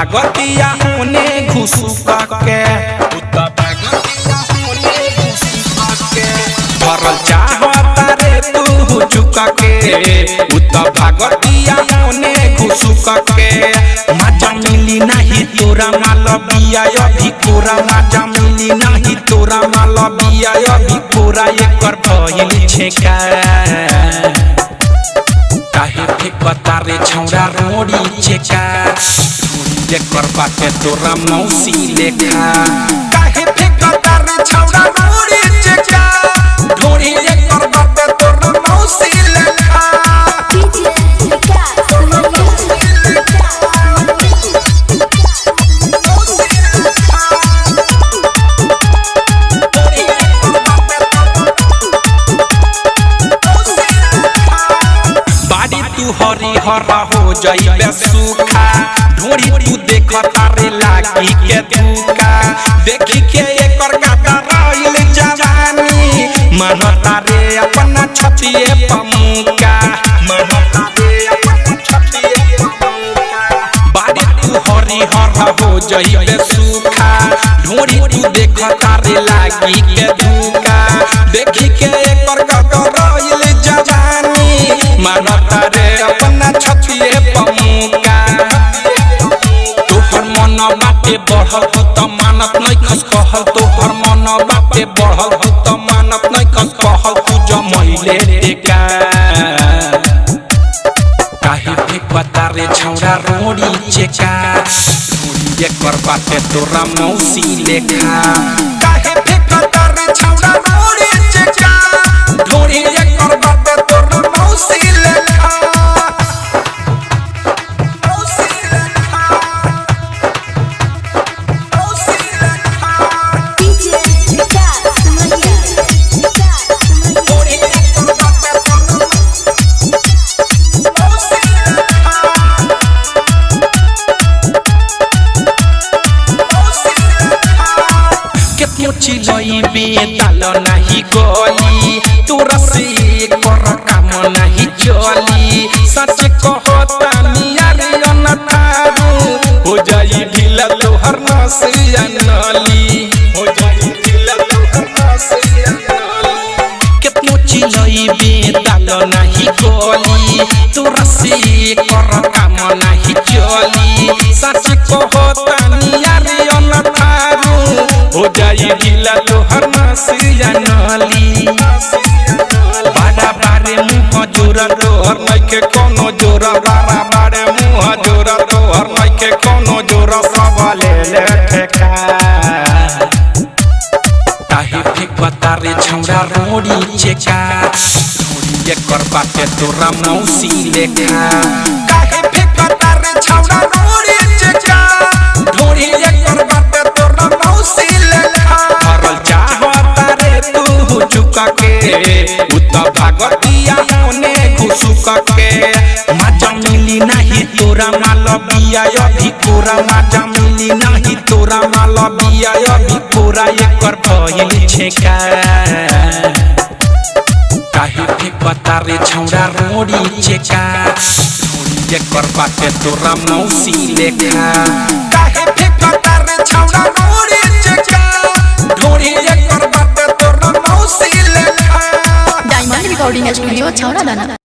भागतिया होने घुसुका के भरल चाहता रे तू चुका के भागतिया होने घुसुका के मजा मिली नहीं तोरा माल बिया अभी कोरा मजा मिली नहीं तोरा माल बिया अभी कोरा एकर भइल छेका काहे फेंकता रे छौड़ा रोड़ी चेका ढूंढ कर बाटे तोरा मौसी लेखा काहे फेंकता रे छौड़ा रोड़ी चेका ढूंढ कर बाटे तोरा मौसी लेखा हरी हरा हो जाइबे सूखा ढोरी तू देखता रे लागी के दुका देखी के एकर गाता रइल जवानी मनता रे अपना छतिए पमुका मनता रे अपना छतिए पमुका बाड़ी तू हरी हरा हो जाइबे सूखा ढोरी तू देखता रे लागी के दुका देखी के एकर गाता रइल जवानी मनता रे अपना छतिए पमुका तोहर मन बाटे बढ़ल त मानत नहीं खस कहल तोहर मन बाटे बढ़ल त मानत नहीं खस कहल तू जमैले टेका काहे फेंकता रे छौड़ा रोड़ी चेका ढूंढ एकर बाटे तोरा मौसी लेखा काहे फेंकता रे छौड़ा रोड़ी चेका ढूंढ एकर बाटे तोरा मौसी लेखा ताल नहीं गली तोरा से कर काम नहीं चली सच कहता नियारे अनथारू हो जाई ढीला तोहर नसिया नली हो जाई ढीला तोहर नसिया नली केतनो चिलइबे ताल नहीं गली तोरा से कर काम नहीं चली सच कहता नियारे अनथारू हो जाई ढीला तोहर नसिया नली बाड़ा बारे मुँह जोरा तोहर नइखे कोनो जोरा बाड़ा बारे मुँह जोरा तोहर नइखे कोनो जोरा सब ले ले ठेका काहे फेंकता रे छौड़ा रोड़ी चेका ढूंढ एकर बाटे तोरा मौसी लेखा काहे फेंकता रे छौड़ा रोड़ी चेका ढूंढ एकर बाटे तोरा मौसी लेखा भरल चाहता रे तू चुका के भागतिया होने घुसुका के मजा मिली नहीं तोरा माल बिया अभी कोरा मजा मिली नहीं तोरा माल बिया अभी कोरा एकर भइल छेका काहे फेंकता रे छौड़ा रोड़ी चेका ढूंढ एकर बाटे तोरा मौसी लेखा काहे फेंकता रे छौड़ा रोड़ी चेका ढूंढ एकर बाटे तोरा मौसी लेखा डायमंड रिकॉर्डिंग स्टूडियो छौड़ा दाना।